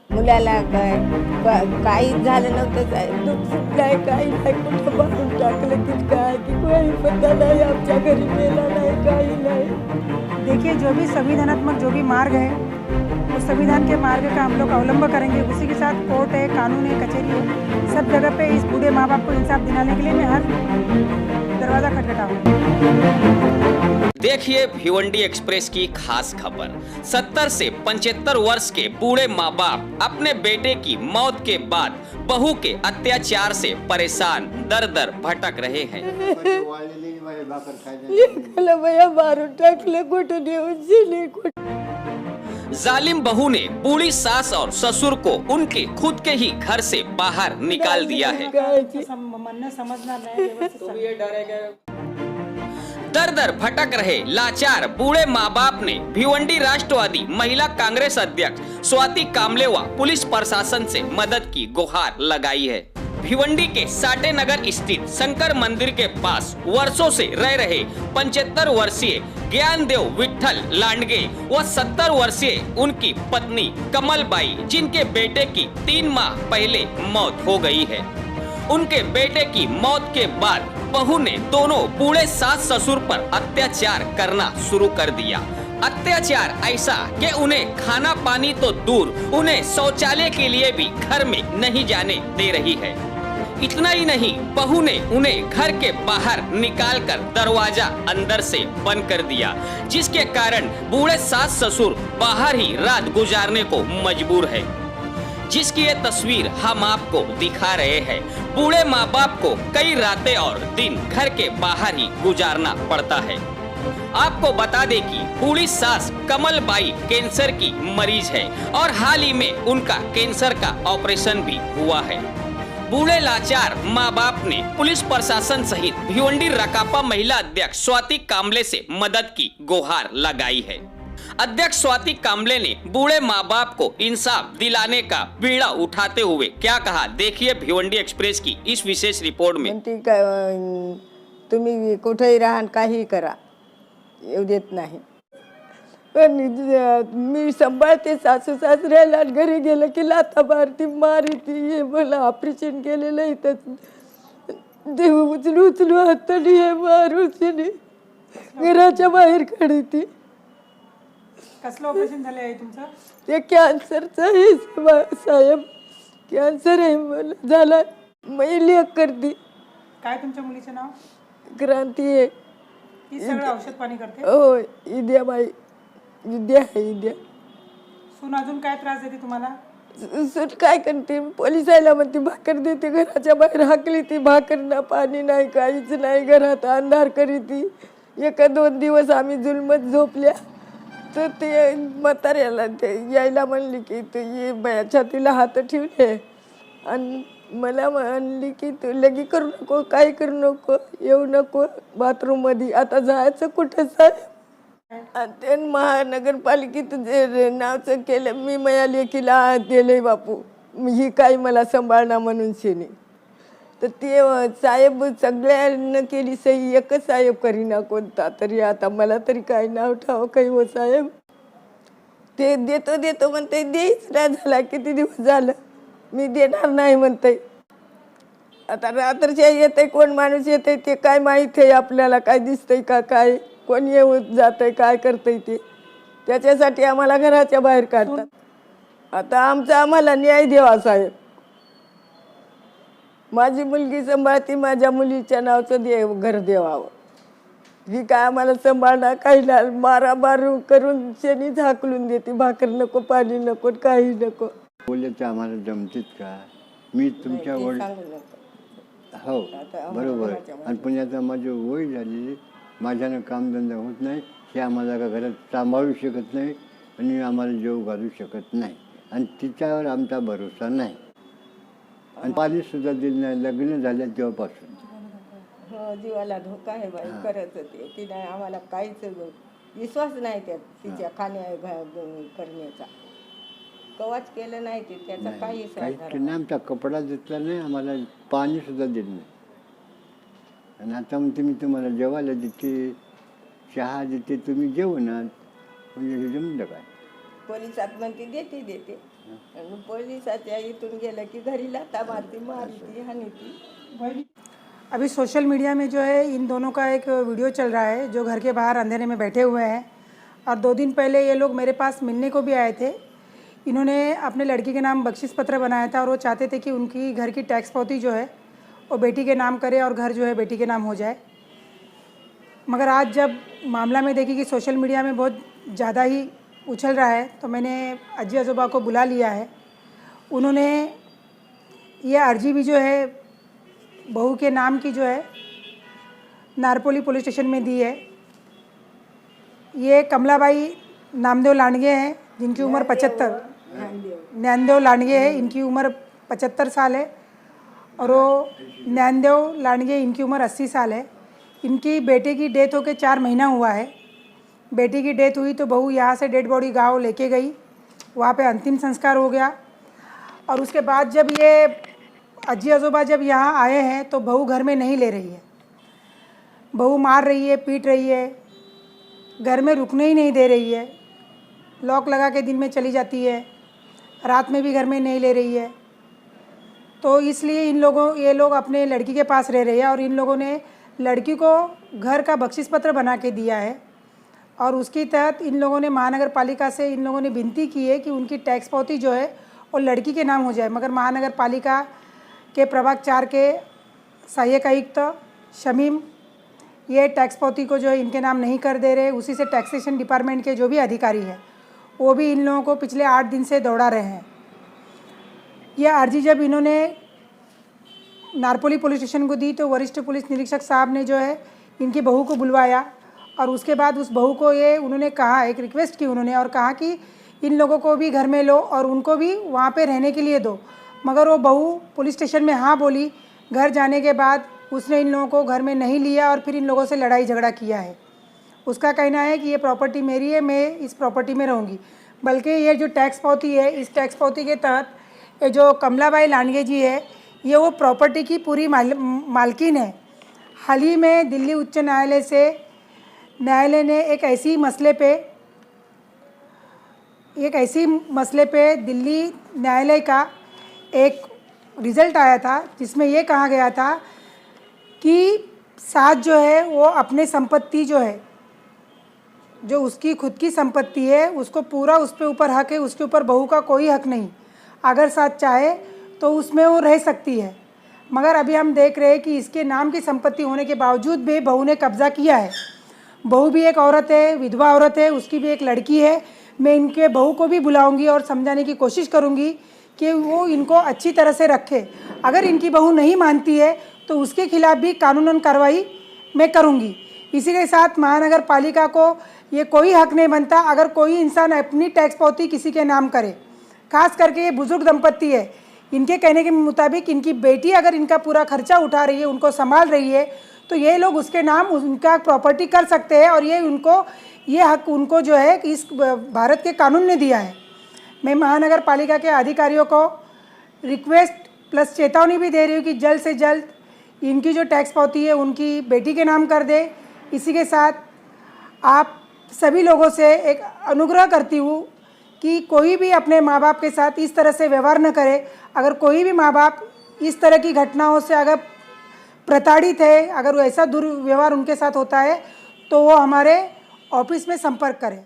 मुलाला काही झालं नव्हतं साहेब, दूध सुटलाय काही नाही, कुठं मारून टाकलं की काय की काही पत्ता नाही, आमच्या घरी मेला नाही काही नाही। देखिए, जो भी संविधानात्मक जो भी मार्ग है, उस संविधान के मार्ग का हम लोग अवलंब करेंगे। उसी के साथ कोर्ट है, कानून है, कचहरी है, सब जगह पे इस बूढ़े माँ बाप को इंसाफ दिलाने के लिए मैं हर दरवाज़ा खटखटाऊंगी। देखिए भिवंडी एक्सप्रेस की खास खबर। 70 से 75 वर्ष के बूढ़े माँ बाप अपने बेटे की मौत के बाद बहू के अत्याचार से परेशान दर दर भटक रहे हैं। भैया मारून टाकलं, कुठं नेऊन दिली, जालिम बहू ने बूढ़ी सास और ससुर को उनके खुद के ही घर से बाहर निकाल दिया है। दर दर भटक रहे लाचार बूढ़े माँ बाप ने भिवंडी राष्ट्रवादी महिला कांग्रेस अध्यक्ष स्वाति कामले व पुलिस प्रशासन से मदद की गुहार लगाई है। भिवंडी के साटे नगर स्थित शंकर मंदिर के पास वर्षों से रह रहे 75 वर्षीय ज्ञानदेव विठल लांडगे व 70 वर्षीय उनकी पत्नी कमलबाई, जिनके बेटे की 3 माह पहले मौत हो गई है। उनके बेटे की मौत के बाद बहू ने दोनों बूढ़े सास ससुर पर अत्याचार करना शुरू कर दिया। अत्याचार ऐसा कि उन्हें खाना पानी तो दूर, उन्हें शौचालय के लिए भी घर में नहीं जाने दे रही है। इतना ही नहीं, बहू ने उन्हें घर के बाहर निकालकर दरवाजा अंदर से बंद कर दिया, जिसके कारण बूढ़े सास ससुर बाहर ही रात गुजारने को मजबूर है। जिसकी ये तस्वीर हम आपको दिखा रहे हैं। बूढ़े माँ बाप को कई रातें और दिन घर के बाहर ही गुजारना पड़ता है। आपको बता दें कि बूढ़ी सास कमलबाई कैंसर की मरीज है और हाल ही में उनका कैंसर का ऑपरेशन भी हुआ है। बूढ़े लाचार माँ बाप ने पुलिस प्रशासन सहित भिवंडी रकापा महिला अध्यक्ष स्वाति कामले से मदद की गुहार लगाई है। अध्यक्ष स्वाति कामले ने बूढ़े माँ बाप को इंसाफ दिलाने का बीड़ा उठाते हुए क्या कहा, देखिए भिवंडी एक्सप्रेस की इस विशेष रिपोर्ट में। म्हणती का तुम्ही कुठेही राहा काही करा, येऊ देत नाही, पण मी सांभाळते सासू सासऱ्याला, घरी गेलं की लाथा मारती मारती, हे मला ऑपरेशन केलेलं इथंच, देव उचलू उचलू हाताने हे मारूतीने घराच्या बाहेर काढती। कसलं ऑपरेशन झालं आहे तुमचं? ते कॅन्सरचं आहे साहेब, कॅन्सर आहे मला झाला, महिला करते। काय तुमच्या मुलीचं नाव? क्रांती आहे। ती सगळं औषध पाणी करते? हो, विद्याबाई, विद्या आहे विद्या। सून अजून काय त्रास देते तुम्हाला? सून काय करते, पोलिसाला म्हणते भाकर देते, घराच्या बाहेर हाकली ती, भाकर ना पाणी नाही काहीच नाही, घरात अंधार करी ती। 1-2 दिवस आम्ही जुलमत झोपल्या तर ते म्हाताऱ्याला ते यायला म्हणली की तू ये बाया, छातीला हात ठेवले आणि मला म्हणली की तू लगी करू नको, काय करू नको, येऊ नको बाथरूम मध्ये, आता जायचं कुठं साहेब। आणि ते महानगरपालिकेत जे नावचं केलं, मी माझ्या लेकीला दिले बापू, ही काय मला सांभाळणार म्हणून शेने, तर ते साहेब सगळ्यांना केली सही, एकच साहेब करीना कोणता तरी, आता मला तरी काय नाव ठाव काही हो साहेब। ते देतो देतो म्हणते, देईच नाही झाला, किती दिवस झालं मी देणार नाही म्हणते। आता रात्रच्या येते कोण माणूस येते ते काय माहिती आहे आपल्याला, काय दिसतंय का काय, कोण येऊन जातंय काय करतंय ते, त्याच्यासाठी आम्हाला घराच्या बाहेर काढतात। आता आमचा आम्हाला न्याय द्यावा साहेब। माझी मुलगी सांभाळती, माझ्या मुलीच्या नावचं घर द्यावं, ही काय आम्हाला सांभाळणार, काही नाही, मारामारू करून शेणी झाकलून देते, भाकर नको पाणी नको काही नको। बोलले तर आम्हाला जमतेच का, मी तुमच्या वडील हो बरोबर, आणि पण आता माझी वय झाली, माझ्यानं कामधंदा होत नाही, हे आम्हाला का घरात सांभाळू शकत नाही आणि आम्हाला जेव घालू शकत नाही, आणि तिच्यावर आमचा भरोसा नाही, आणि पाणीसुद्धा दिलं नाही लग्न झाल्या तेव्हापासून। हो, जीवाला धोका आहे बाई, करत होते ती, नाही आम्हाला काहीच विश्वास नाही त्यात, तिच्या खाण्या करण्याचा कवाच केलं नाही ते, त्याचा काही नाही, आमचा कपडा घेतला नाही, आम्हाला पाणीसुद्धा दिलं नाही, आणि आता म्हणते मी तुम्हाला जेवायला देते, चहा देते, तुम्ही जेवणात, म्हणजे हे जमलं काय? पोलिसात म्हणते देते देते, आणि पोलिसाच्या इथून गेलं की घरी लाथा मारती मारती हानीती. अभी सोशल मीडिया में जो है इन दोनों का एक वीडियो चल रहा है जो घर के बाहर अंधेरे में बैठे हुए हैं और 2 दिन पहले ये लोग मेरे पास मिलने को भी आए थे. इन्होंने अपने लड़की के नाम बख्शिश पत्र बनाया था और वो चाहते थे कि उनकी घर की टैक्स पावती जो है वो बेटी के नाम करे और घर जो है बेटी के नाम हो जाए. मगर आज जब मामला में देखी कि सोशल मीडिया में बहुत ज़्यादा ही उछल रहा है तो मैंने अज्जी आजोबा को बुला लिया है. उन्होंने ये अर्जी भी जो है बहू के नाम की जो है नारपोली पुलिस स्टेशन में दी है. ये कमलाबाई नामदेव लांडगे हैं जिनकी उम्र 75, ज्ञानदेव लांडगे है, इनकी उम्र 75 साल है और वो ज्ञानदेव लांडगे इनकी उम्र 80 साल है. इनकी बेटे की डेथ होके 4 महीना हुआ है. बेटी की डेथ हुई तो बहू यहाँ से डेड बॉडी गाँव लेके गई, वहाँ पे अंतिम संस्कार हो गया और उसके बाद जब ये अज्जी आजोबा जब यहाँ आए हैं तो बहू घर में नहीं ले रही है. बहू मार रही है, पीट रही है, घर में रुकने ही नहीं दे रही है. लॉक लगा के दिन में चली जाती है, रात में भी घर में नहीं ले रही है. तो इसलिए ये लोग अपने लड़की के पास रह रहे हैं और इन लोगों ने लड़की को घर का बख्शिश पत्र बना के दिया है और उसके तहत इन लोगों ने महानगर पालिका से इन लोगों ने विनती की है कि उनकी टैक्स पावती जो है वो लड़की के नाम हो जाए. मगर महानगर पालिका के प्रभाग 4 के सहायक आयुक्त शमीम ये टैक्स पावती को जो है इनके नाम नहीं कर दे रहे. उसी से टैक्सेशन डिपार्टमेंट के जो भी अधिकारी हैं वो भी इन लोगों को पिछले 8 दिन से दौड़ा रहे हैं. यह अर्जी जब इन्होंने नारपोली पुलिस स्टेशन को दी तो वरिष्ठ पुलिस निरीक्षक साहब ने जो है इनकी बहू को बुलवाया और उसके बाद उस बहू को ये उन्होंने कहा, एक रिक्वेस्ट की उन्होंने और कहा कि इन लोगों को भी घर में लो और उनको भी वहाँ पे रहने के लिए दो. मगर वो बहू पुलिस स्टेशन में हाँ बोली. घर जाने के बाद उसने इन लोगों को घर में नहीं लिया और फिर इन लोगों से लड़ाई झगड़ा किया है. उसका कहना है कि ये प्रॉपर्टी मेरी है, मैं इस प्रॉपर्टी में रहूँगी. बल्कि ये जो टैक्स पावती है, इस टैक्स पावती के तहत ये जो कमलाबाई लांडगे जी है ये वो प्रॉपर्टी की पूरी मालकिन है. हाल ही में दिल्ली उच्च न्यायालय ने एक ऐसी मसले पे दिल्ली न्यायालय का एक रिज़ल्ट आया था जिसमें ये कहा गया था कि सास जो है वो अपने संपत्ति जो है, जो उसकी खुद की संपत्ति है, उसको पूरा उस पे ऊपर हक है, उसके ऊपर बहू का कोई हक नहीं. अगर सास चाहे तो उसमें वो रह सकती है. मगर अभी हम देख रहे हैं कि इसके नाम की संपत्ति होने के बावजूद भी बहू ने कब्ज़ा किया है. बहू भी एक औरत है, विधवा औरत है, उसकी भी एक लड़की है. मैं इनके बहू को भी बुलाऊंगी और समझाने की कोशिश करूंगी कि वो इनको अच्छी तरह से रखे. अगर इनकी बहू नहीं मानती है तो उसके खिलाफ भी कानूनन कार्रवाई मैं करूंगी. इसी के साथ महानगर पालिका को ये कोई हक नहीं बनता अगर कोई इंसान अपनी टैक्स पावती किसी के नाम करे. खास करके ये बुजुर्ग दंपत्ति है. इनके कहने के मुताबिक इनकी बेटी अगर इनका पूरा खर्चा उठा रही है, उनको संभाल रही है, तो ये लोग उसके नाम उनका प्रॉपर्टी कर सकते हैं और ये हक उनको जो है इस भारत के कानून ने दिया है. मैं महानगर पालिका के अधिकारियों को रिक्वेस्ट प्लस चेतावनी भी दे रही हूँ कि जल्द से जल्द इनकी जो टैक्स पावती है उनकी बेटी के नाम कर दे. इसी के साथ आप सभी लोगों से एक अनुग्रह करती हूँ कि कोई भी अपने माँ बाप के साथ इस तरह से व्यवहार न करे. अगर कोई भी माँ बाप इस तरह की घटनाओं से अगर प्रताड़ित है, अगर ऐसा दुर्व्यवहार उनके साथ होता है तो वो हमारे ऑफिस में संपर्क करें.